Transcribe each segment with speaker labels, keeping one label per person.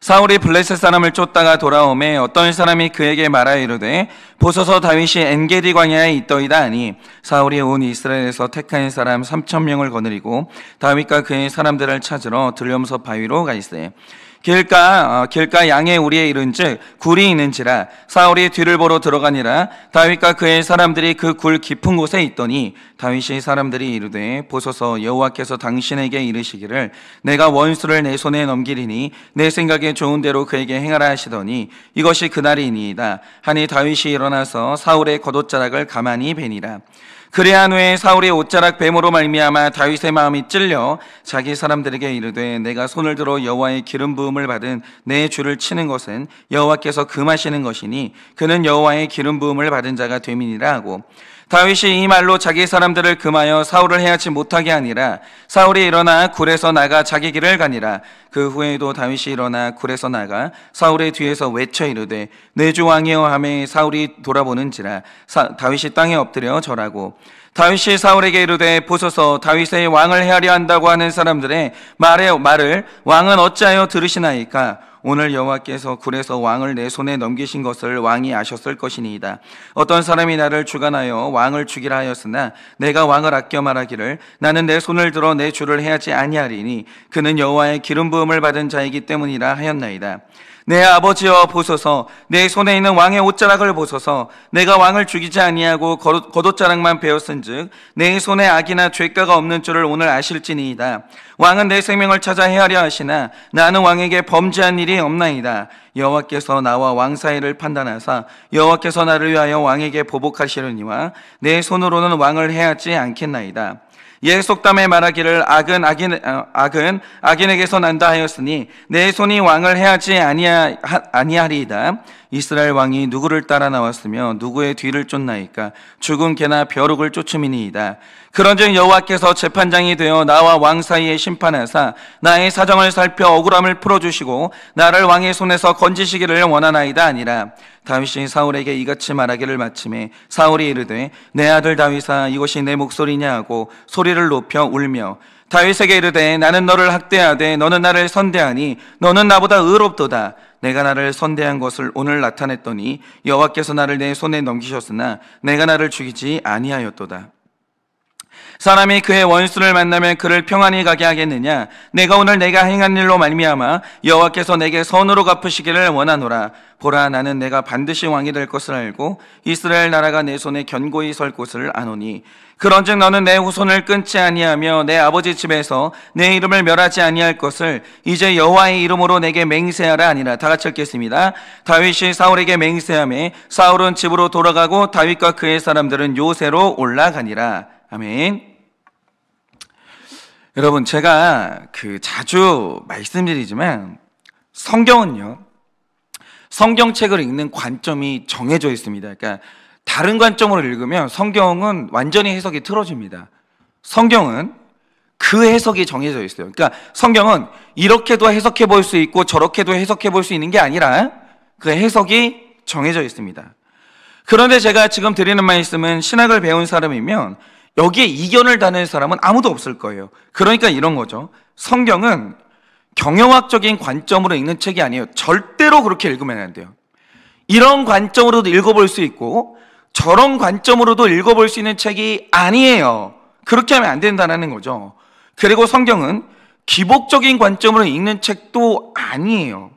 Speaker 1: 사울이 블레셋 사람을 쫓다가 돌아오매 어떤 사람이 그에게 말하여 이르되 보소서 다윗이 엔게디 광야에 있더이다 하니 사울이 온 이스라엘에서 택한 사람 3,000명을 거느리고 다윗과 그의 사람들을 찾으러 들려서 바위로 가이세. 길가 양의 우리에 이른즉 굴이 있는지라 사울이 뒤를 보러 들어가니라 다윗과 그의 사람들이 그 굴 깊은 곳에 있더니 다윗이 사람들이 이르되 보소서 여호와께서 당신에게 이르시기를 내가 원수를 내 손에 넘기리니 내 생각에 좋은 대로 그에게 행하라 하시더니 이것이 그날이니이다 하니 다윗이 일어나서 사울의 겉옷자락을 가만히 베니라. 그리한 후에 사울이 옷자락 뱀으로 말미암아 다윗의 마음이 찔려 자기 사람들에게 이르되 내가 손을 들어 여호와의 기름 부음을 받은 내 주를 치는 것은 여호와께서 금하시는 것이니 그는 여호와의 기름 부음을 받은 자가 됨이니라 하고 다윗이 이 말로 자기 사람들을 금하여 사울을 해하지 못하게 하니라. 사울이 일어나 굴에서 나가 자기 길을 가니라. 그 후에도 다윗이 일어나 굴에서 나가 사울의 뒤에서 외쳐 이르되 내 주 왕이여 하매 사울이 돌아보는지라 다윗이 땅에 엎드려 절하고 다윗이 사울에게 이르되 보소서 다윗의 왕을 해하려 한다고 하는 사람들의 말을 왕은 어찌하여 들으시나이까? 오늘 여호와께서 굴에서 왕을 내 손에 넘기신 것을 왕이 아셨을 것이니이다. 어떤 사람이 나를 주관하여 왕을 죽이라 하였으나 내가 왕을 아껴 말하기를 나는 내 손을 들어 내 주를 해하지 아니하리니 그는 여호와의 기름 부음을 받은 자이기 때문이라 하였나이다. 내 아버지여 보소서 내 손에 있는 왕의 옷자락을 보소서 내가 왕을 죽이지 아니하고 겉옷자락만 베었은즉 내 손에 악이나 죄가가 없는 줄을 오늘 아실지니이다. 왕은 내 생명을 찾아 해하려 하시나 나는 왕에게 범죄한 일이 없나이다. 여호와께서 나와 왕 사이를 판단하사 여호와께서 나를 위하여 왕에게 보복하시려니와 내 손으로는 왕을 해하지 않겠나이다. 예 속담에 말하기를 악은 악인에게서 난다 하였으니 내 손이 왕을 해하지 아니하리이다. 이스라엘 왕이 누구를 따라 나왔으며 누구의 뒤를 쫓나이까? 죽은 개나 벼룩을 쫓음이니이다. 그런즉 여호와께서 재판장이 되어 나와 왕 사이에 심판하사 나의 사정을 살펴 억울함을 풀어주시고 나를 왕의 손에서 건지시기를 원하나이다 아니라. 다윗이 사울에게 이같이 말하기를 마침에 사울이 이르되 내 아들 다윗아 이것이 내 목소리냐 하고 소리를 높여 울며 다윗에게 이르되 나는 너를 학대하되 너는 나를 선대하니 너는 나보다 의롭도다. 내가 나를 선대한 것을 오늘 나타냈더니 여호와께서 나를 내 손에 넘기셨으나 내가 나를 죽이지 아니하였도다. 사람이 그의 원수를 만나면 그를 평안히 가게 하겠느냐? 내가 오늘 내가 행한 일로 말미암아 여호와께서 내게 선으로 갚으시기를 원하노라. 보라 나는 내가 반드시 왕이 될 것을 알고 이스라엘 나라가 내 손에 견고히 설 곳을 아노니 그런즉 너는 내 후손을 끊지 아니하며 내 아버지 집에서 내 이름을 멸하지 아니할 것을 이제 여호와의 이름으로 내게 맹세하라 아니라. 다 같이 읽겠습니다. 다윗이 사울에게 맹세하매 사울은 집으로 돌아가고 다윗과 그의 사람들은 요새로 올라가니라. 아멘. 여러분 제가 자주 말씀드리지만 성경은요 성경책을 읽는 관점이 정해져 있습니다. 그러니까 다른 관점으로 읽으면 성경은 완전히 해석이 틀어집니다. 성경은 그 해석이 정해져 있어요. 그러니까 성경은 이렇게도 해석해 볼 수 있고 저렇게도 해석해 볼 수 있는 게 아니라 그 해석이 정해져 있습니다. 그런데 제가 지금 드리는 말씀은 신학을 배운 사람이면 여기에 이견을 다는 사람은 아무도 없을 거예요. 그러니까 이런 거죠. 성경은 경영학적인 관점으로 읽는 책이 아니에요. 절대로 그렇게 읽으면 안 돼요. 이런 관점으로도 읽어볼 수 있고 저런 관점으로도 읽어볼 수 있는 책이 아니에요. 그렇게 하면 안 된다는 거죠. 그리고 성경은 기복적인 관점으로 읽는 책도 아니에요.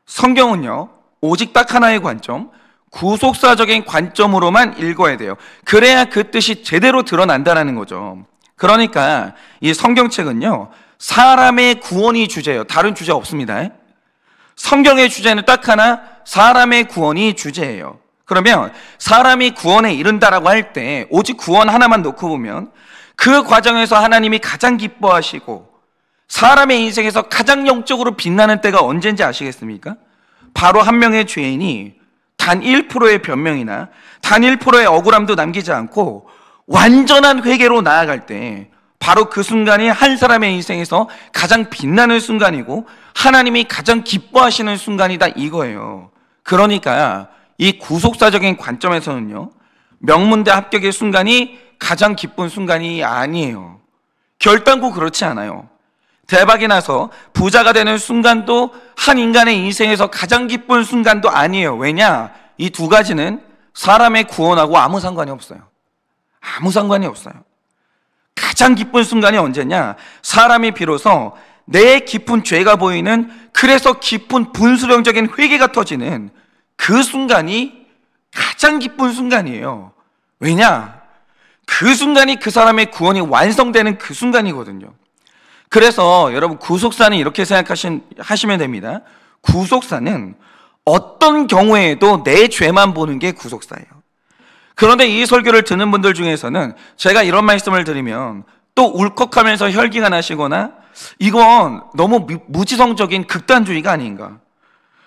Speaker 1: 성경은요 오직 딱 하나의 관점, 구속사적인 관점으로만 읽어야 돼요. 그래야 그 뜻이 제대로 드러난다는 거죠. 그러니까 이 성경책은요 사람의 구원이 주제예요. 다른 주제 없습니다. 성경의 주제는 딱 하나, 사람의 구원이 주제예요. 그러면 사람이 구원에 이른다라고 할 때 오직 구원 하나만 놓고 보면 그 과정에서 하나님이 가장 기뻐하시고 사람의 인생에서 가장 영적으로 빛나는 때가 언제인지 아시겠습니까? 바로 한 명의 죄인이 단 1%의 변명이나 단 1%의 억울함도 남기지 않고 완전한 회개로 나아갈 때 바로 그 순간이 한 사람의 인생에서 가장 빛나는 순간이고 하나님이 가장 기뻐하시는 순간이다 이거예요. 그러니까 이 구속사적인 관점에서는요 명문대 합격의 순간이 가장 기쁜 순간이 아니에요. 결단코 그렇지 않아요. 대박이 나서 부자가 되는 순간도 한 인간의 인생에서 가장 기쁜 순간도 아니에요. 왜냐? 이 두 가지는 사람의 구원하고 아무 상관이 없어요. 아무 상관이 없어요. 가장 기쁜 순간이 언제냐? 사람이 비로소 내 깊은 죄가 보이는, 그래서 깊은 분수령적인 회개가 터지는 그 순간이 가장 기쁜 순간이에요. 왜냐? 그 순간이 그 사람의 구원이 완성되는 그 순간이거든요. 그래서 여러분, 구속사는 이렇게 생각하시면 됩니다. 구속사는 어떤 경우에도 내 죄만 보는 게 구속사예요. 그런데 이 설교를 듣는 분들 중에서는 제가 이런 말씀을 드리면 또 울컥하면서 혈기가 나시거나, 이건 너무 무지성적인 극단주의가 아닌가,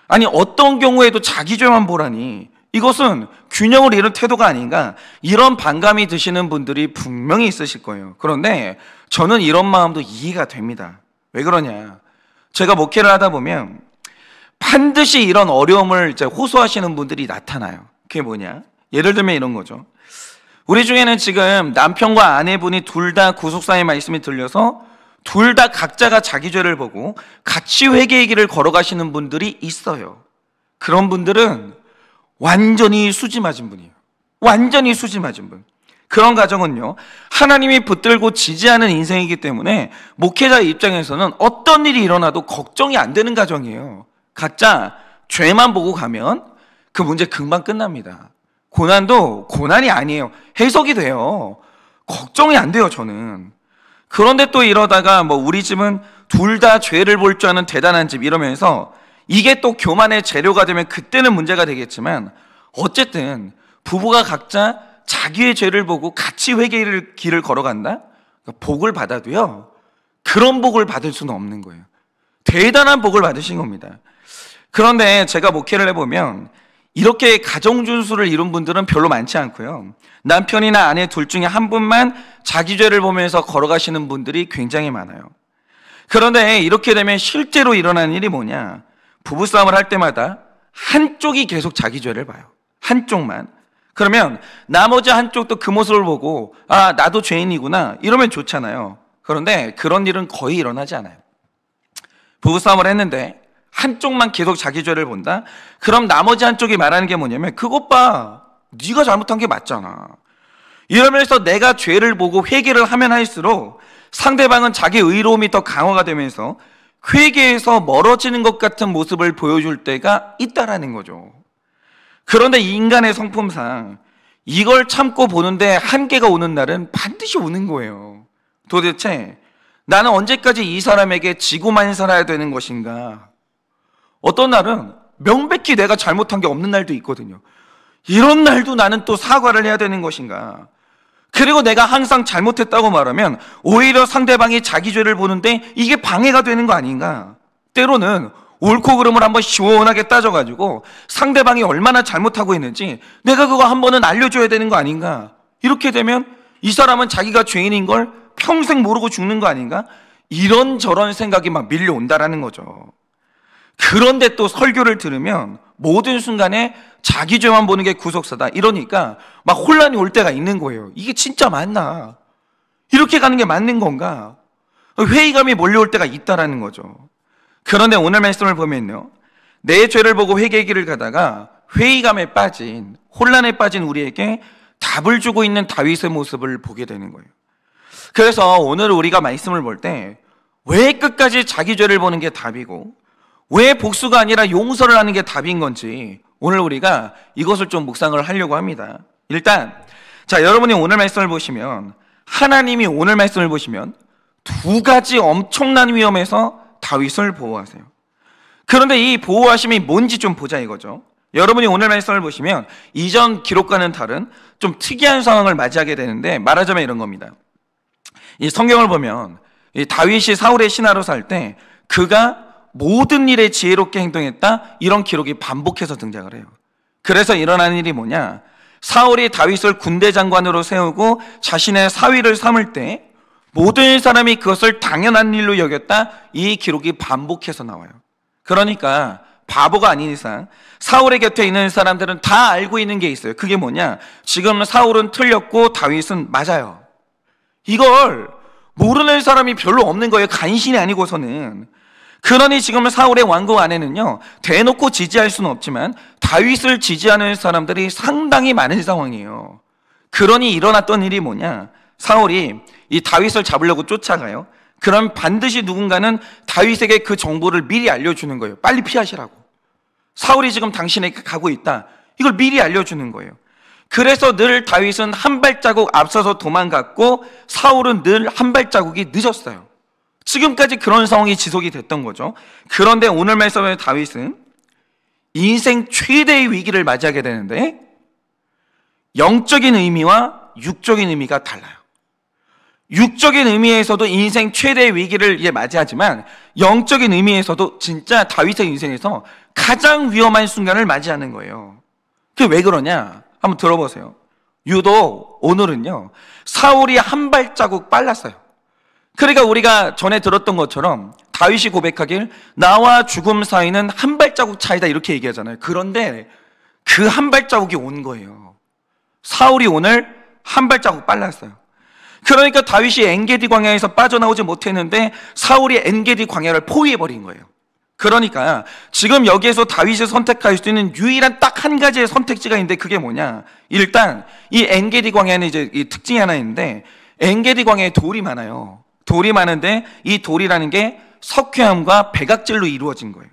Speaker 1: 아니 어떤 경우에도 자기 죄만 보라니 이것은 균형을 잃은 태도가 아닌가, 이런 반감이 드시는 분들이 분명히 있으실 거예요. 그런데 저는 이런 마음도 이해가 됩니다. 왜 그러냐? 제가 목회를 하다 보면 반드시 이런 어려움을 이제 호소하시는 분들이 나타나요. 그게 뭐냐? 예를 들면 이런 거죠. 우리 중에는 지금 남편과 아내분이 둘 다 구속사의 말씀이 들려서 둘 다 각자가 자기 죄를 보고 같이 회개의 길을 걸어가시는 분들이 있어요. 그런 분들은 완전히 수지 맞은 분이에요. 완전히 수지 맞은 분. 그런 가정은요, 하나님이 붙들고 지지하는 인생이기 때문에 목회자의 입장에서는 어떤 일이 일어나도 걱정이 안 되는 가정이에요. 각자 죄만 보고 가면 그 문제 금방 끝납니다. 고난도 고난이 아니에요. 해석이 돼요. 걱정이 안 돼요, 저는. 그런데 또 이러다가 우리 집은 둘 다 죄를 볼 줄 아는 대단한 집 이러면서 이게 또 교만의 재료가 되면 그때는 문제가 되겠지만, 어쨌든 부부가 각자 자기의 죄를 보고 같이 회개의 길을 걸어간다? 그러니까 복을 받아도요, 그런 복을 받을 수는 없는 거예요. 대단한 복을 받으신 겁니다. 그런데 제가 목회를 해보면 이렇게 가정준수를 이룬 분들은 별로 많지 않고요, 남편이나 아내 둘 중에 한 분만 자기 죄를 보면서 걸어가시는 분들이 굉장히 많아요. 그런데 이렇게 되면 실제로 일어나는 일이 뭐냐? 부부싸움을 할 때마다 한쪽이 계속 자기 죄를 봐요. 한쪽만. 그러면 나머지 한쪽도 그 모습을 보고 아, 나도 죄인이구나 이러면 좋잖아요. 그런데 그런 일은 거의 일어나지 않아요. 부부싸움을 했는데 한쪽만 계속 자기 죄를 본다? 그럼 나머지 한쪽이 말하는 게 뭐냐면, 그것 봐, 네가 잘못한 게 맞잖아. 이러면서 내가 죄를 보고 회개를 하면 할수록 상대방은 자기 의로움이 더 강화가 되면서 회개에서 멀어지는 것 같은 모습을 보여줄 때가 있다라는 거죠. 그런데 인간의 성품상 이걸 참고 보는데 한계가 오는 날은 반드시 오는 거예요. 도대체 나는 언제까지 이 사람에게 지고만 살아야 되는 것인가? 어떤 날은 명백히 내가 잘못한 게 없는 날도 있거든요. 이런 날도 나는 또 사과를 해야 되는 것인가? 그리고 내가 항상 잘못했다고 말하면 오히려 상대방이 자기 죄를 보는데 이게 방해가 되는 거 아닌가? 때로는 옳고 그름을 한번 시원하게 따져가지고 상대방이 얼마나 잘못하고 있는지 내가 그거 한 번은 알려줘야 되는 거 아닌가? 이렇게 되면 이 사람은 자기가 죄인인 걸 평생 모르고 죽는 거 아닌가? 이런저런 생각이 막 밀려온다라는 거죠. 그런데 또 설교를 들으면 모든 순간에 자기 죄만 보는 게 구속사다 이러니까 막 혼란이 올 때가 있는 거예요. 이게 진짜 맞나? 이렇게 가는 게 맞는 건가? 회의감이 몰려올 때가 있다라는 거죠. 그런데 오늘 말씀을 보면요, 내 죄를 보고 회개의 길을 가다가 회의감에 빠진, 혼란에 빠진 우리에게 답을 주고 있는 다윗의 모습을 보게 되는 거예요. 그래서 오늘 우리가 말씀을 볼 때 왜 끝까지 자기 죄를 보는 게 답이고 왜 복수가 아니라 용서를 하는 게 답인 건지 오늘 우리가 이것을 좀 묵상을 하려고 합니다. 일단 자, 여러분이 오늘 말씀을 보시면, 하나님이 오늘 말씀을 보시면 두 가지 엄청난 위험에서 다윗을 보호하세요. 그런데 이 보호하심이 뭔지 좀 보자 이거죠. 여러분이 오늘 말씀을 보시면 이전 기록과는 다른 좀 특이한 상황을 맞이하게 되는데, 말하자면 이런 겁니다. 이 성경을 보면 이 다윗이 사울의 신하로 살 때 그가 모든 일에 지혜롭게 행동했다, 이런 기록이 반복해서 등장을 해요. 그래서 일어나는 일이 뭐냐? 사울이 다윗을 군대 장관으로 세우고 자신의 사위를 삼을 때 모든 사람이 그것을 당연한 일로 여겼다, 이 기록이 반복해서 나와요. 그러니까 바보가 아닌 이상 사울의 곁에 있는 사람들은 다 알고 있는 게 있어요. 그게 뭐냐? 지금 사울은 틀렸고 다윗은 맞아요. 이걸 모르는 사람이 별로 없는 거예요. 간신이 아니고서는. 그러니 지금 사울의 왕국 안에는요, 대놓고 지지할 수는 없지만 다윗을 지지하는 사람들이 상당히 많은 상황이에요. 그러니 일어났던 일이 뭐냐? 사울이 이 다윗을 잡으려고 쫓아가요. 그럼 반드시 누군가는 다윗에게 그 정보를 미리 알려주는 거예요. 빨리 피하시라고. 사울이 지금 당신에게 가고 있다. 이걸 미리 알려주는 거예요. 그래서 늘 다윗은 한 발자국 앞서서 도망갔고 사울은 늘 한 발자국이 늦었어요. 지금까지 그런 상황이 지속이 됐던 거죠. 그런데 오늘 말씀의 다윗은 인생 최대의 위기를 맞이하게 되는데 영적인 의미와 육적인 의미가 달라요. 육적인 의미에서도 인생 최대의 위기를 맞이하지만 영적인 의미에서도 진짜 다윗의 인생에서 가장 위험한 순간을 맞이하는 거예요. 그게 왜 그러냐? 한번 들어보세요. 유독 오늘은요, 사울이 한 발자국 빨랐어요. 그러니까 우리가 전에 들었던 것처럼 다윗이 고백하길 나와 죽음 사이는 한 발자국 차이다 이렇게 얘기하잖아요. 그런데 그 한 발자국이 온 거예요. 사울이 오늘 한 발자국 빨랐어요. 그러니까 다윗이 엔게디 광야에서 빠져나오지 못했는데 사울이 엔게디 광야를 포위해버린 거예요. 그러니까 지금 여기에서 다윗이 선택할 수 있는 유일한 딱 한 가지의 선택지가 있는데 그게 뭐냐? 일단 이 엔게디 광야는 이제 이 특징이 하나 있는데 엔게디 광야에 돌이 많아요. 돌이 많은데 이 돌이라는 게 석회암과 백악질로 이루어진 거예요.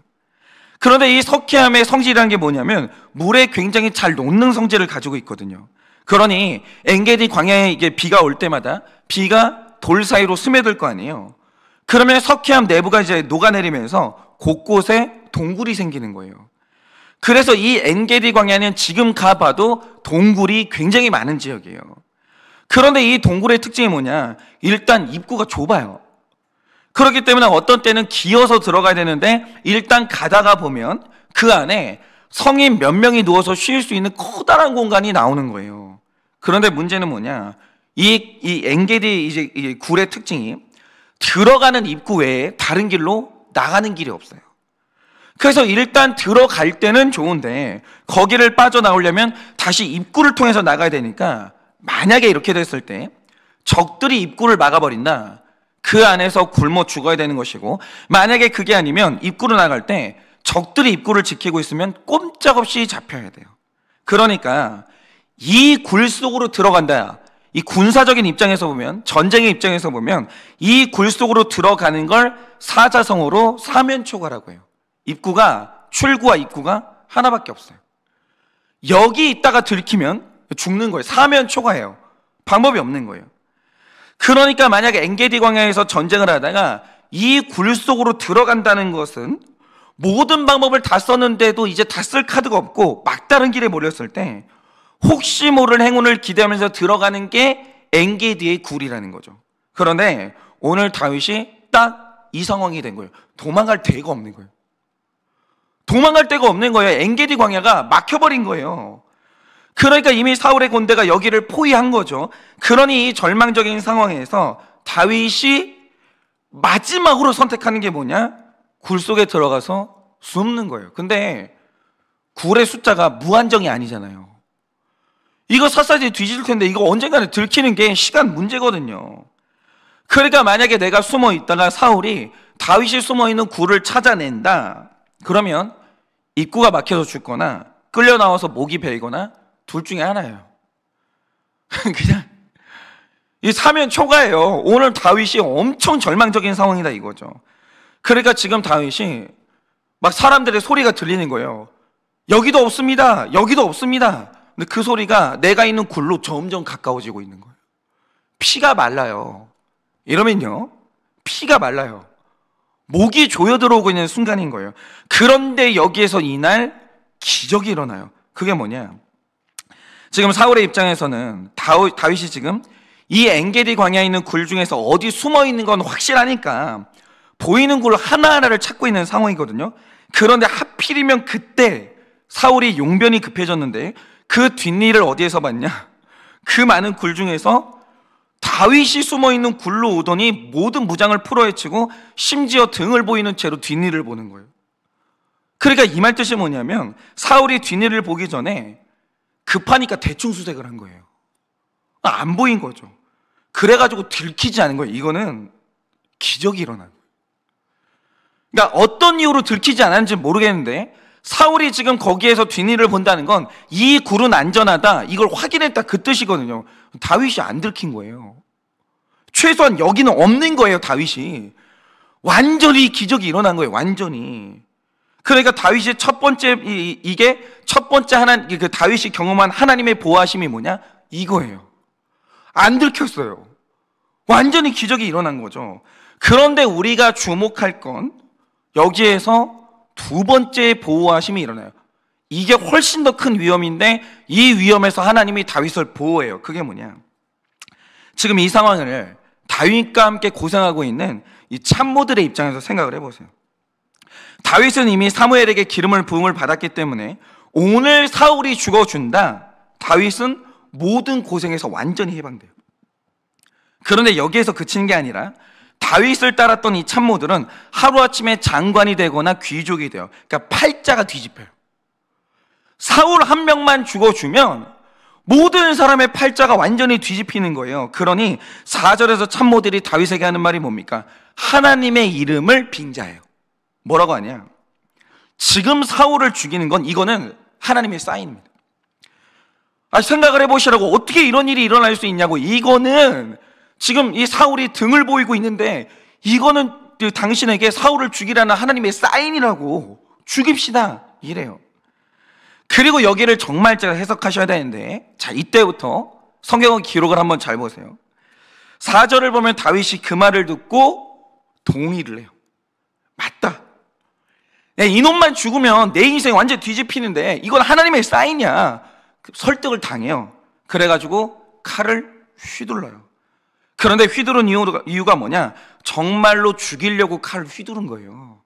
Speaker 1: 그런데 이 석회암의 성질이라는 게 뭐냐면 물에 굉장히 잘 녹는 성질을 가지고 있거든요. 그러니 엔게디 광야에 이게 비가 올 때마다 비가 돌 사이로 스며들 거 아니에요. 그러면 석회암 내부가 이제 녹아내리면서 곳곳에 동굴이 생기는 거예요. 그래서 이 엔게디 광야는 지금 가봐도 동굴이 굉장히 많은 지역이에요. 그런데 이 동굴의 특징이 뭐냐? 일단 입구가 좁아요. 그렇기 때문에 어떤 때는 기어서 들어가야 되는데 일단 가다가 보면 그 안에 성인 몇 명이 누워서 쉴 수 있는 커다란 공간이 나오는 거예요. 그런데 문제는 뭐냐? 이 엔게디 이제 이 굴의 특징이 들어가는 입구 외에 다른 길로 나가는 길이 없어요. 그래서 일단 들어갈 때는 좋은데 거기를 빠져나오려면 다시 입구를 통해서 나가야 되니까 만약에 이렇게 됐을 때 적들이 입구를 막아버린다. 그 안에서 굶어 죽어야 되는 것이고 만약에 그게 아니면 입구로 나갈 때 적들이 입구를 지키고 있으면 꼼짝없이 잡혀야 돼요. 그러니까 이 굴 속으로 들어간다. 이 군사적인 입장에서 보면 전쟁의 입장에서 보면 이 굴 속으로 들어가는 걸 사자성어로 사면초가라고 해요. 입구가 출구와 입구가 하나밖에 없어요. 여기 있다가 들키면 죽는 거예요. 사면초가예요. 방법이 없는 거예요. 그러니까 만약에 엔게디 광야에서 전쟁을 하다가 이 굴 속으로 들어간다는 것은 모든 방법을 다 썼는데도 이제 다 쓸 카드가 없고 막다른 길에 몰렸을 때 혹시 모를 행운을 기대하면서 들어가는 게 엔게디의 굴이라는 거죠. 그런데 오늘 다윗이 딱 이 상황이 된 거예요. 도망갈 데가 없는 거예요. 도망갈 데가 없는 거예요. 엔게디 광야가 막혀버린 거예요. 그러니까 이미 사울의 군대가 여기를 포위한 거죠. 그러니 이 절망적인 상황에서 다윗이 마지막으로 선택하는 게 뭐냐? 굴 속에 들어가서 숨는 거예요. 근데 굴의 숫자가 무한정이 아니잖아요. 이거 샅샅이 뒤질 텐데 이거 언젠가는 들키는 게 시간 문제거든요. 그러니까 만약에 내가 숨어 있다가 사울이 다윗이 숨어 있는 굴을 찾아낸다. 그러면 입구가 막혀서 죽거나 끌려 나와서 목이 베이거나 둘 중에 하나예요. 그냥 이 사면초가예요. 오늘 다윗이 엄청 절망적인 상황이다 이거죠. 그러니까 지금 다윗이 막 사람들의 소리가 들리는 거예요. 여기도 없습니다. 여기도 없습니다. 근데 그 소리가 내가 있는 굴로 점점 가까워지고 있는 거예요. 피가 말라요. 이러면요, 피가 말라요. 목이 조여 들어오고 있는 순간인 거예요. 그런데 여기에서 이날 기적이 일어나요. 그게 뭐냐? 지금 사울의 입장에서는 다윗이 지금 이 엔게디 광야에 있는 굴 중에서 어디 숨어 있는 건 확실하니까 보이는 굴 하나하나를 찾고 있는 상황이거든요. 그런데 하필이면 그때 사울이 용변이 급해졌는데 그 뒷일을 어디에서 봤냐? 그 많은 굴 중에서 다윗이 숨어있는 굴로 오더니 모든 무장을 풀어헤치고 심지어 등을 보이는 채로 뒷일을 보는 거예요. 그러니까 이 말 뜻이 뭐냐면 사울이 뒷일을 보기 전에 급하니까 대충 수색을 한 거예요. 안 보인 거죠. 그래가지고 들키지 않은 거예요. 이거는 기적이 일어난 거예요. 그러니까 어떤 이유로 들키지 않았는지 모르겠는데 사울이 지금 거기에서 뒷일을 본다는 건 이 굴은 안전하다, 이걸 확인했다, 그 뜻이거든요. 다윗이 안 들킨 거예요. 최소한 여기는 없는 거예요. 다윗이 완전히 기적이 일어난 거예요. 완전히. 그러니까 다윗의 첫 번째, 이게 첫 번째 그 다윗이 경험한 하나님의 보호하심이 뭐냐? 이거예요. 안 들켰어요. 완전히 기적이 일어난 거죠. 그런데 우리가 주목할 건 여기에서 두 번째 보호하심이 일어나요. 이게 훨씬 더 큰 위험인데 이 위험에서 하나님이 다윗을 보호해요. 그게 뭐냐? 지금 이 상황을 다윗과 함께 고생하고 있는 이 참모들의 입장에서 생각을 해보세요. 다윗은 이미 사무엘에게 기름을 부음을 받았기 때문에 오늘 사울이 죽어준다, 다윗은 모든 고생에서 완전히 해방돼요. 그런데 여기에서 그치는 게 아니라 다윗을 따랐던 이 참모들은 하루아침에 장관이 되거나 귀족이 돼요. 그러니까 팔자가 뒤집혀요. 사울 한 명만 죽어주면 모든 사람의 팔자가 완전히 뒤집히는 거예요. 그러니 4절에서 참모들이 다윗에게 하는 말이 뭡니까? 하나님의 이름을 빙자해요. 뭐라고 하냐? 지금 사울을 죽이는 건 이거는 하나님의 사인입니다. 생각을 해보시라고. 어떻게 이런 일이 일어날 수 있냐고. 이거는 지금 이 사울이 등을 보이고 있는데 이거는 당신에게 사울을 죽이라는 하나님의 사인이라고. 죽입시다, 이래요. 그리고 여기를 정말 잘 해석하셔야 되는데, 자, 이때부터 성경의 기록을 한번 잘 보세요. 4절을 보면 다윗이 그 말을 듣고 동의를 해요. 맞다. 이놈만 죽으면 내 인생 완전 뒤집히는데 이건 하나님의 사인이야. 설득을 당해요. 그래가지고 칼을 휘둘러요. 그런데 휘두른 이유가 뭐냐? 정말로 죽이려고 칼을 휘두른 거예요.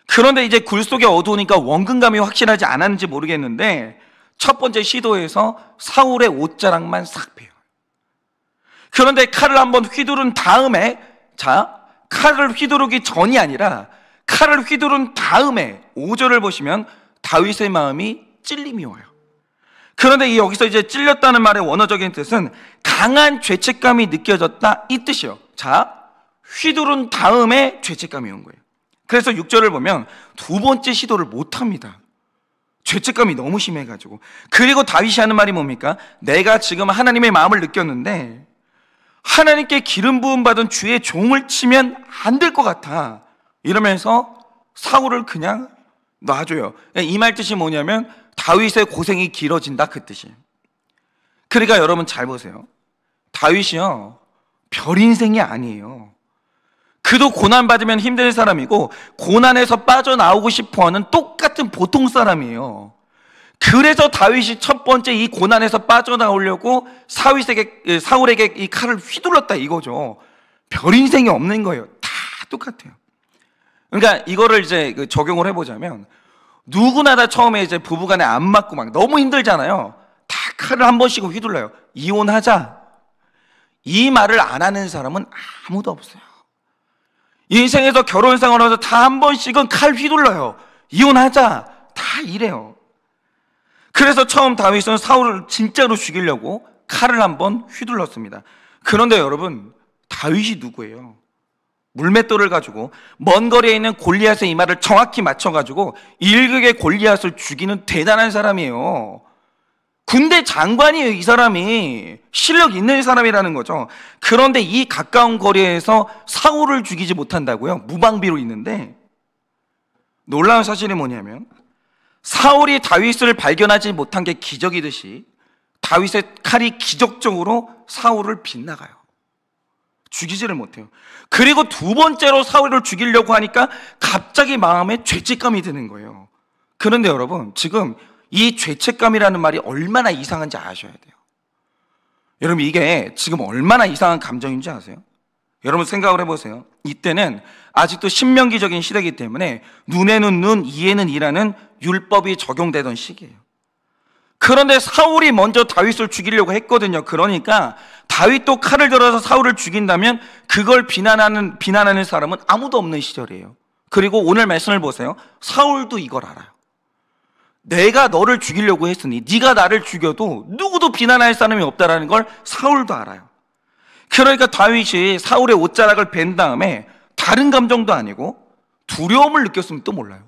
Speaker 1: 그런데 이제 굴 속에 어두우니까 원근감이 확실하지 않았는지 모르겠는데 첫 번째 시도에서 사울의 옷자락만 싹 베요. 그런데 칼을 한번 휘두른 다음에, 자, 칼을 휘두르기 전이 아니라 칼을 휘두른 다음에 5절을 보시면 다윗의 마음이 찔림이 와요. 그런데 여기서 이제 찔렸다는 말의 원어적인 뜻은 강한 죄책감이 느껴졌다, 이 뜻이요. 자, 휘두른 다음에 죄책감이 온 거예요. 그래서 6절을 보면 두 번째 시도를 못 합니다. 죄책감이 너무 심해가지고. 그리고 다윗이 하는 말이 뭡니까? 내가 지금 하나님의 마음을 느꼈는데 하나님께 기름 부음 받은 주의 종을 치면 안 될 것 같아, 이러면서 사울을 그냥 놔줘요. 이 말 뜻이 뭐냐면 다윗의 고생이 길어진다, 그 뜻이에요. 그러니까 여러분 잘 보세요. 다윗이요, 별 인생이 아니에요. 그도 고난받으면 힘든 사람이고 고난에서 빠져나오고 싶어하는 똑같은 보통 사람이에요. 그래서 다윗이 첫 번째 이 고난에서 빠져나오려고 사울에게 이 칼을 휘둘렀다, 이거죠. 별 인생이 없는 거예요. 다 똑같아요. 그러니까 이거를 이제 적용을 해보자면 누구나 다 처음에 이제 부부간에 안 맞고 막 너무 힘들잖아요. 다 칼을 한 번씩 휘둘러요. 이혼하자. 이 말을 안 하는 사람은 아무도 없어요. 인생에서 결혼 생활에서 다 한 번씩은 칼 휘둘러요. 이혼하자. 다 이래요. 그래서 처음 다윗은 사울을 진짜로 죽이려고 칼을 한번 휘둘렀습니다. 그런데 여러분, 다윗이 누구예요? 물맷돌을 가지고 먼 거리에 있는 골리앗의 이마를 정확히 맞춰가지고 일극의 골리앗을 죽이는 대단한 사람이에요. 군대 장관이에요. 이 사람이 실력 있는 사람이라는 거죠. 그런데 이 가까운 거리에서 사울을 죽이지 못한다고요? 무방비로 있는데, 놀라운 사실이 뭐냐면 사울이 다윗을 발견하지 못한 게 기적이듯이 다윗의 칼이 기적적으로 사울을 빗나가요. 죽이지를 못해요. 그리고 두 번째로 사울을 죽이려고 하니까 갑자기 마음에 죄책감이 드는 거예요. 그런데 여러분, 지금 이 죄책감이라는 말이 얼마나 이상한지 아셔야 돼요. 여러분, 이게 지금 얼마나 이상한 감정인지 아세요? 여러분 생각을 해보세요. 이때는 아직도 신명기적인 시대이기 때문에 눈에는 눈, 이에는 이라는 율법이 적용되던 시기예요. 그런데 사울이 먼저 다윗을 죽이려고 했거든요. 그러니까 다윗도 칼을 들어서 사울을 죽인다면 그걸 비난하는 사람은 아무도 없는 시절이에요. 그리고 오늘 말씀을 보세요. 사울도 이걸 알아요. 내가 너를 죽이려고 했으니 네가 나를 죽여도 누구도 비난할 사람이 없다라는 걸 사울도 알아요. 그러니까 다윗이 사울의 옷자락을 벤 다음에 다른 감정도 아니고 두려움을 느꼈으면 또 몰라요.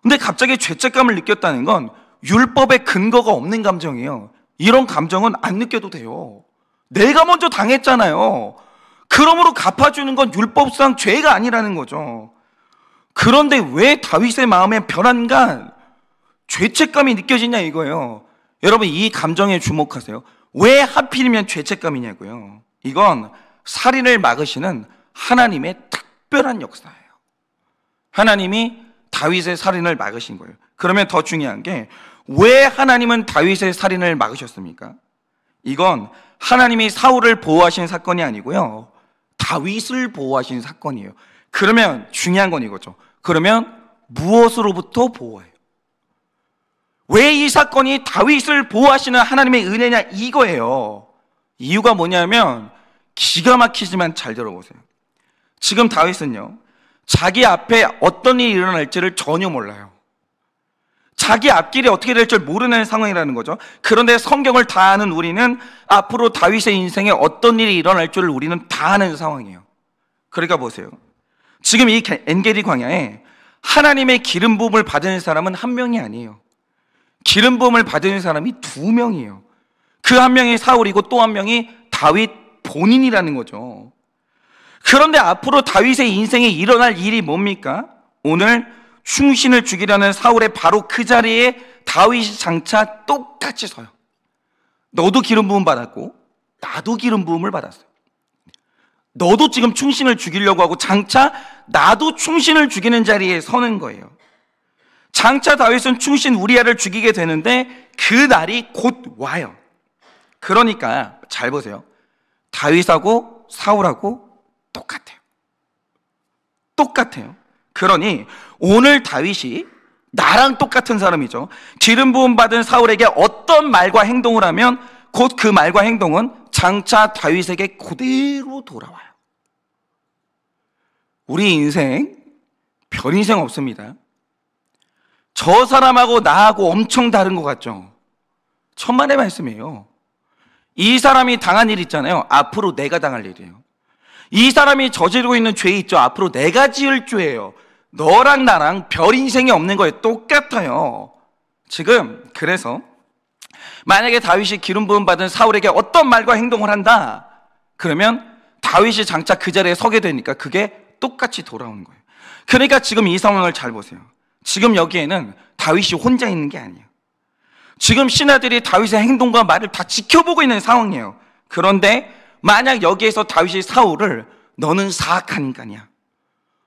Speaker 1: 근데 갑자기 죄책감을 느꼈다는 건 율법의 근거가 없는 감정이에요. 이런 감정은 안 느껴도 돼요. 내가 먼저 당했잖아요. 그러므로 갚아주는 건 율법상 죄가 아니라는 거죠. 그런데 왜 다윗의 마음에 변한간 죄책감이 느껴지냐 이거예요. 여러분, 이 감정에 주목하세요. 왜 하필이면 죄책감이냐고요. 이건 살인을 막으시는 하나님의 특별한 역사예요. 하나님이 다윗의 살인을 막으신 거예요. 그러면 더 중요한 게, 왜 하나님은 다윗의 살인을 막으셨습니까? 이건 하나님이 사울을 보호하신 사건이 아니고요, 다윗을 보호하신 사건이에요. 그러면 중요한 건 이거죠. 그러면 무엇으로부터 보호해요? 왜 이 사건이 다윗을 보호하시는 하나님의 은혜냐 이거예요. 이유가 뭐냐면, 기가 막히지만 잘 들어보세요. 지금 다윗은요, 자기 앞에 어떤 일이 일어날지를 전혀 몰라요. 자기 앞길이 어떻게 될 줄 모르는 상황이라는 거죠. 그런데 성경을 다 아는 우리는 앞으로 다윗의 인생에 어떤 일이 일어날 줄을 우리는 다 아는 상황이에요. 그러니까 보세요. 지금 이 엔게디 광야에 하나님의 기름 부음을 받은 사람은 한 명이 아니에요. 기름 부음을 받은 사람이 두 명이에요. 그 한 명이 사울이고 또 한 명이 다윗 본인이라는 거죠. 그런데 앞으로 다윗의 인생에 일어날 일이 뭡니까? 오늘 충신을 죽이려는 사울의 바로 그 자리에 다윗이 장차 똑같이 서요. 너도 기름 부음 받았고 나도 기름 부음을 받았어요. 너도 지금 충신을 죽이려고 하고 장차 나도 충신을 죽이는 자리에 서는 거예요. 장차 다윗은 충신 우리아를 죽이게 되는데 그 날이 곧 와요. 그러니까 잘 보세요. 다윗하고 사울하고 똑같아요. 그러니 오늘 다윗이 나랑 똑같은 사람이죠. 기름 부음 받은 사울에게 어떤 말과 행동을 하면 곧 그 말과 행동은 장차 다윗에게 그대로 돌아와요. 우리 인생 별 인생 없습니다. 저 사람하고 나하고 엄청 다른 것 같죠? 천만의 말씀이에요. 이 사람이 당한 일 있잖아요. 앞으로 내가 당할 일이에요. 이 사람이 저지르고 있는 죄 있죠. 앞으로 내가 지을 죄예요. 너랑 나랑 별 인생이 없는 거예요. 똑같아요. 지금 그래서 만약에 다윗이 기름 부음 받은 사울에게 어떤 말과 행동을 한다, 그러면 다윗이 장차 그 자리에 서게 되니까 그게 똑같이 돌아오는 거예요. 그러니까 지금 이 상황을 잘 보세요. 지금 여기에는 다윗이 혼자 있는 게 아니에요. 지금 신하들이 다윗의 행동과 말을 다 지켜보고 있는 상황이에요. 그런데 만약 여기에서 다윗이 사울을 너는 사악한 인간이야,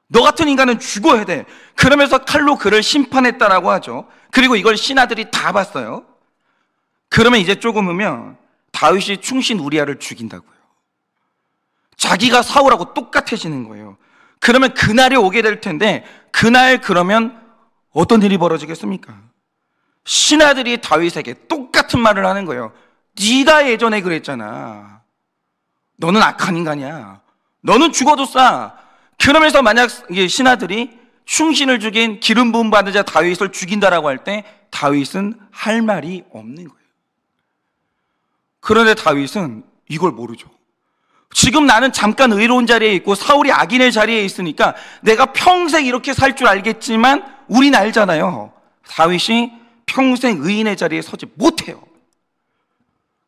Speaker 1: 너 같은 인간은 죽어야 돼, 그러면서 칼로 그를 심판했다라고 하죠. 그리고 이걸 신하들이 다 봤어요. 그러면 이제 조금 후면 다윗이 충신 우리아를 죽인다고요. 자기가 사울하고 똑같아지는 거예요. 그러면 그날이 오게 될 텐데, 그날 그러면 어떤 일이 벌어지겠습니까? 신하들이 다윗에게 똑같은 말을 하는 거예요. 네가 예전에 그랬잖아. 너는 악한 인간이야. 너는 죽어도 싸. 그러면서 만약 신하들이 충신을 죽인 기름 부음 받은 자 다윗을 죽인다라고 할 때 다윗은 할 말이 없는 거예요. 그런데 다윗은 이걸 모르죠. 지금 나는 잠깐 의로운 자리에 있고 사울이 악인의 자리에 있으니까 내가 평생 이렇게 살 줄 알겠지만, 우린 알잖아요. 다윗이 평생 의인의 자리에 서지 못해요.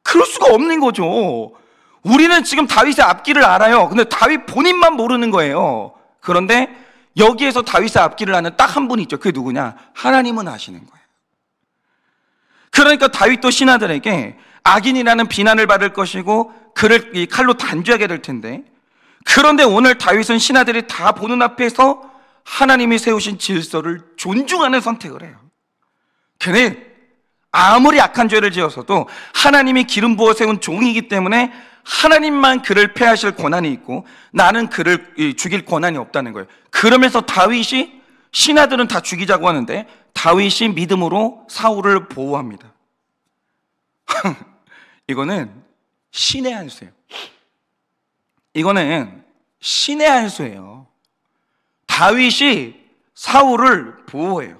Speaker 1: 그럴 수가 없는 거죠. 우리는 지금 다윗의 앞길을 알아요. 근데 다윗 본인만 모르는 거예요. 그런데 여기에서 다윗의 앞길을 아는 딱 한 분이 있죠. 그게 누구냐? 하나님은 아시는 거예요. 그러니까 다윗도 신하들에게 악인이라는 비난을 받을 것이고 그를 이 칼로 단죄하게 될 텐데, 그런데 오늘 다윗은 신하들이 다 보는 앞에서 하나님이 세우신 질서를 존중하는 선택을 해요. 걔네 아무리 악한 죄를 지어서도 하나님이 기름 부어 세운 종이기 때문에 하나님만 그를 패하실 권한이 있고 나는 그를 죽일 권한이 없다는 거예요. 그러면서 다윗이, 신하들은 다 죽이자고 하는데 다윗이 믿음으로 사울을 보호합니다. 이거는 신의 한 수예요. 이거는 신의 한 수예요. 다윗이 사울을 보호해요.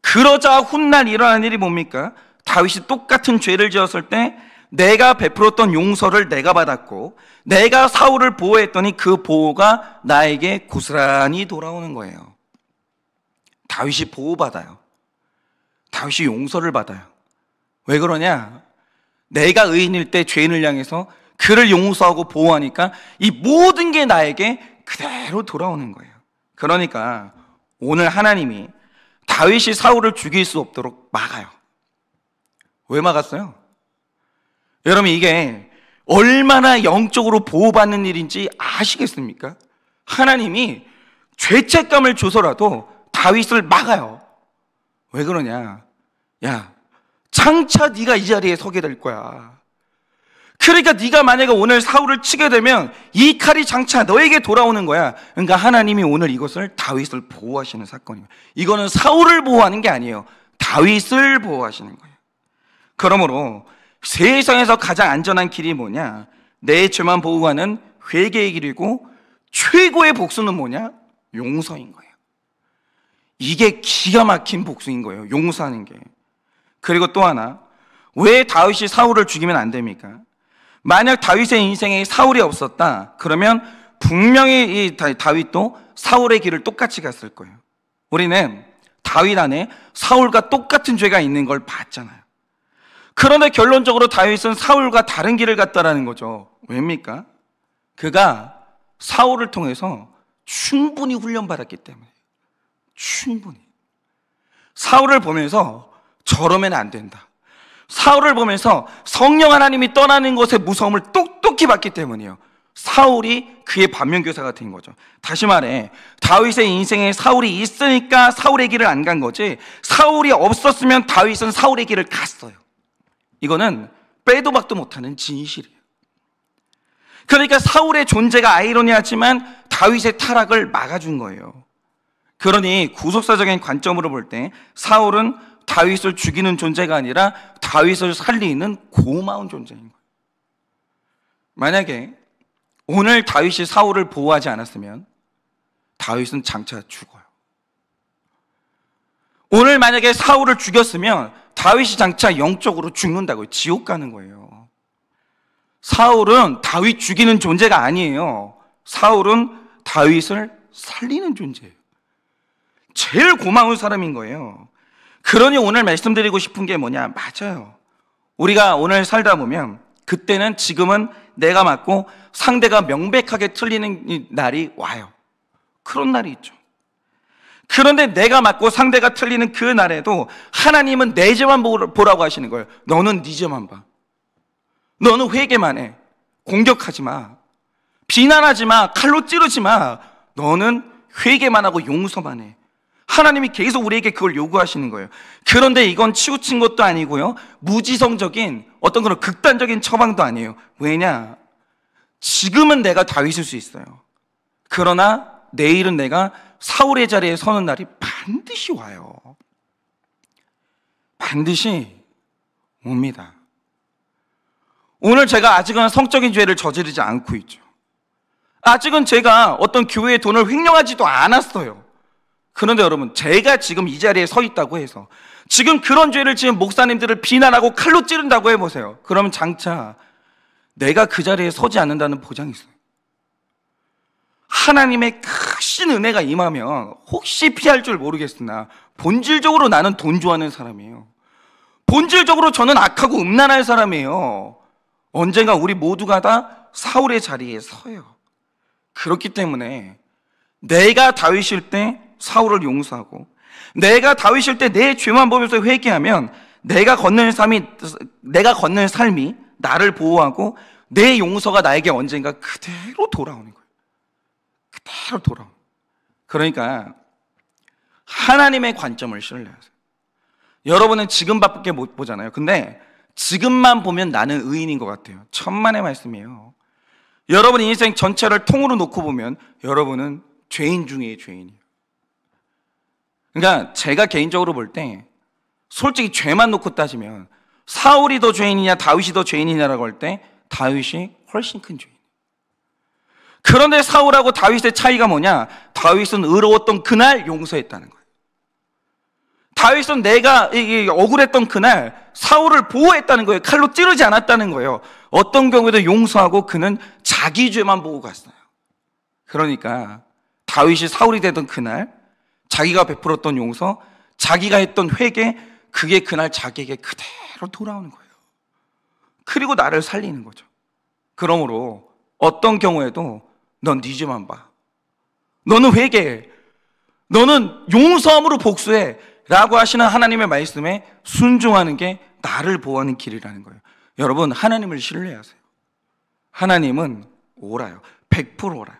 Speaker 1: 그러자 훗날 일어난 일이 뭡니까? 다윗이 똑같은 죄를 지었을 때 내가 베풀었던 용서를 내가 받았고 내가 사울을 보호했더니 그 보호가 나에게 고스란히 돌아오는 거예요. 다윗이 보호받아요. 다윗이 용서를 받아요. 왜 그러냐? 내가 의인일 때 죄인을 향해서 그를 용서하고 보호하니까 이 모든 게 나에게 그대로 돌아오는 거예요. 그러니까 오늘 하나님이 다윗이 사울을 죽일 수 없도록 막아요. 왜 막았어요? 여러분, 이게 얼마나 영적으로 보호받는 일인지 아시겠습니까? 하나님이 죄책감을 줘서라도 다윗을 막아요. 왜 그러냐? 야, 장차 네가 이 자리에 서게 될 거야. 그러니까 네가 만약에 오늘 사울을 치게 되면 이 칼이 장차 너에게 돌아오는 거야. 그러니까 하나님이 오늘 이것을 다윗을 보호하시는 사건이에요. 이거는 사울을 보호하는 게 아니에요. 다윗을 보호하시는 거예요. 그러므로 세상에서 가장 안전한 길이 뭐냐? 내 죄만 보호하는 회개의 길이고 최고의 복수는 뭐냐? 용서인 거예요. 이게 기가 막힌 복수인 거예요. 용서하는 게. 그리고 또 하나, 왜 다윗이 사울을 죽이면 안 됩니까? 만약 다윗의 인생에 사울이 없었다 그러면 분명히 이 다윗도 사울의 길을 똑같이 갔을 거예요. 우리는 다윗 안에 사울과 똑같은 죄가 있는 걸 봤잖아요. 그런데 결론적으로 다윗은 사울과 다른 길을 갔다라는 거죠. 왜입니까? 그가 사울을 통해서 충분히 훈련받았기 때문에. 충분히. 사울을 보면서 저러면 안 된다. 사울을 보면서 성령 하나님이 떠나는 것의 무서움을 똑똑히 봤기 때문이에요. 사울이 그의 반면교사가 된 거죠. 다시 말해, 다윗의 인생에 사울이 있으니까 사울의 길을 안 간 거지, 사울이 없었으면 다윗은 사울의 길을 갔어요. 이거는 빼도 박도 못하는 진실이에요. 그러니까 사울의 존재가 아이러니하지만 다윗의 타락을 막아준 거예요. 그러니 구속사적인 관점으로 볼 때 사울은 다윗을 죽이는 존재가 아니라 다윗을 살리는 고마운 존재인 거예요. 만약에 오늘 다윗이 사울을 보호하지 않았으면 다윗은 장차 죽어요. 오늘 만약에 사울을 죽였으면 다윗이 장차 영적으로 죽는다고요. 지옥 가는 거예요. 사울은 다윗 죽이는 존재가 아니에요. 사울은 다윗을 살리는 존재예요. 제일 고마운 사람인 거예요. 그러니 오늘 말씀드리고 싶은 게 뭐냐? 맞아요. 우리가 오늘 살다 보면 그때는 지금은 내가 맞고 상대가 명백하게 틀리는 날이 와요. 그런 날이 있죠. 그런데 내가 맞고 상대가 틀리는 그 날에도 하나님은 내 죄만 보라고 하시는 거예요. 너는 네 죄만 봐. 너는 회개만 해. 공격하지 마. 비난하지 마. 칼로 찌르지 마. 너는 회개만 하고 용서만 해. 하나님이 계속 우리에게 그걸 요구하시는 거예요. 그런데 이건 치우친 것도 아니고요, 무지성적인 어떤 그런 극단적인 처방도 아니에요. 왜냐? 지금은 내가 다윗일 수 있어요. 그러나 내일은 내가 사울의 자리에 서는 날이 반드시 와요. 반드시 옵니다. 오늘 제가 아직은 성적인 죄를 저지르지 않고 있죠. 아직은 제가 어떤 교회의 돈을 횡령하지도 않았어요. 그런데 여러분, 제가 지금 이 자리에 서 있다고 해서 지금 그런 죄를 지은 목사님들을 비난하고 칼로 찌른다고 해보세요. 그러면 장차 내가 그 자리에 서지 않는다는 보장이 있어요. 하나님의 크신 은혜가 임하면 혹시 피할 줄 모르겠으나 본질적으로 나는 돈 좋아하는 사람이에요. 본질적으로 저는 악하고 음란할 사람이에요. 언젠가 우리 모두가 다 사울의 자리에 서요. 그렇기 때문에 내가 다윗일 때 사울을 용서하고 내가 다윗일 때 내 죄만 보면서 회개하면 내가 걷는 삶이 나를 보호하고 내 용서가 나에게 언젠가 그대로 돌아오는 거예요. 그대로 돌아오는 거예요. 그러니까 하나님의 관점을 신뢰하세요. 여러분은 지금밖에 못 보잖아요. 근데 지금만 보면 나는 의인인 것 같아요. 천만의 말씀이에요. 여러분 인생 전체를 통으로 놓고 보면 여러분은 죄인 중에 죄인이에요. 그러니까 제가 개인적으로 볼 때 솔직히 죄만 놓고 따지면 사울이 더 죄인이냐 다윗이 더 죄인이냐라고 할 때 다윗이 훨씬 큰 죄인이에요. 그런데 사울하고 다윗의 차이가 뭐냐? 다윗은 의로웠던 그날 용서했다는 거예요. 다윗은 내가 억울했던 그날 사울을 보호했다는 거예요. 칼로 찌르지 않았다는 거예요. 어떤 경우에도 용서하고 그는 자기 죄만 보고 갔어요. 그러니까 다윗이 사울이 되던 그날 자기가 베풀었던 용서, 자기가 했던 회개, 그게 그날 자기에게 그대로 돌아오는 거예요. 그리고 나를 살리는 거죠. 그러므로 어떤 경우에도 넌 네 죄만 봐. 너는 회개해. 너는 용서함으로 복수해. 라고 하시는 하나님의 말씀에 순종하는 게 나를 보호하는 길이라는 거예요. 여러분, 하나님을 신뢰하세요. 하나님은 옳아요. 100% 옳아요.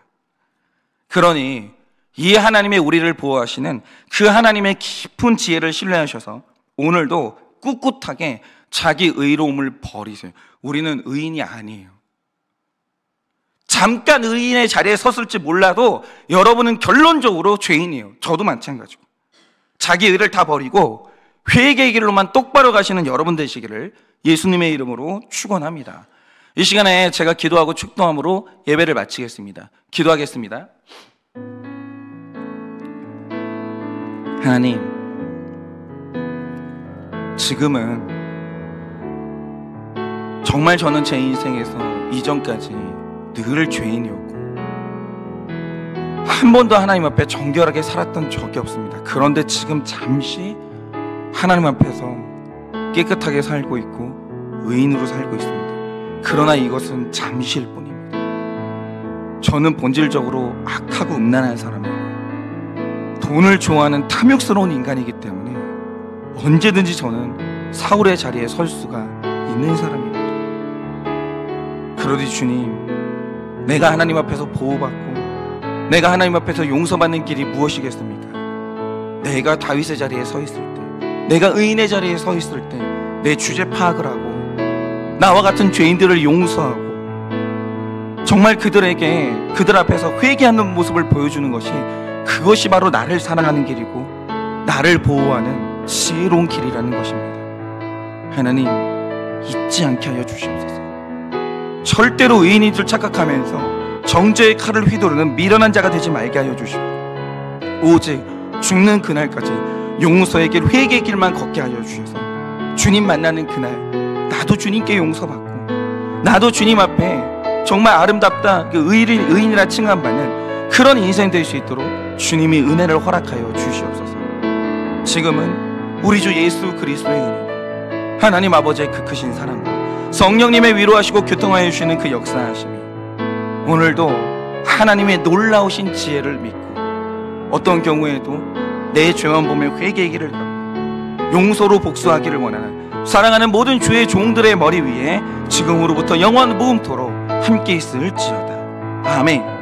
Speaker 1: 그러니 이 하나님의 우리를 보호하시는 그 하나님의 깊은 지혜를 신뢰하셔서 오늘도 꿋꿋하게 자기 의로움을 버리세요. 우리는 의인이 아니에요. 잠깐 의인의 자리에 섰을지 몰라도 여러분은 결론적으로 죄인이에요. 저도 마찬가지고. 자기 의를 다 버리고 회개의 길로만 똑바로 가시는 여러분 되시기를 예수님의 이름으로 축원합니다. 이 시간에 제가 기도하고 축도함으로 예배를 마치겠습니다. 기도하겠습니다. 하나님, 지금은 정말 저는 제 인생에서 이전까지 늘 죄인이었고 한 번도 하나님 앞에 정결하게 살았던 적이 없습니다. 그런데 지금 잠시 하나님 앞에서 깨끗하게 살고 있고 의인으로 살고 있습니다. 그러나 이것은 잠시일 뿐입니다. 저는 본질적으로 악하고 음란한 사람이고 돈을 좋아하는 탐욕스러운 인간이기 때문에 언제든지 저는 사울의 자리에 설 수가 있는 사람입니다. 그러니 주님, 내가 하나님 앞에서 보호받고 내가 하나님 앞에서 용서받는 길이 무엇이겠습니까? 내가 다윗의 자리에 서 있을 때, 내가 의인의 자리에 서 있을 때 내 주제 파악을 하고 나와 같은 죄인들을 용서하고 정말 그들에게 그들 앞에서 회개하는 모습을 보여주는 것이, 그것이 바로 나를 사랑하는 길이고 나를 보호하는 지혜로운 길이라는 것입니다. 하나님, 잊지 않게 하여 주시옵소서. 절대로 의인인 줄 착각하면서 정죄의 칼을 휘두르는 미련한 자가 되지 말게 하여 주시고 오직 죽는 그날까지 용서의 길, 회개의 길만 걷게 하여 주셔서 주님 만나는 그날 나도 주님께 용서받고 나도 주님 앞에 정말 아름답다, 그 의인이라 칭함받는 그런 인생 될 수 있도록 주님이 은혜를 허락하여 주시옵소서. 지금은 우리 주 예수 그리스도의 은혜, 하나님 아버지의 그 크신 사랑과 성령님의 위로하시고 교통하여 주시는 그 역사하심이 오늘도 하나님의 놀라우신 지혜를 믿고 어떤 경우에도 내 죄만 보면 회개의 길을 가고 용서로 복수하기를 원하는 사랑하는 모든 주의 종들의 머리 위에 지금으로부터 영원 무음토록 함께 있을지어다. 아멘.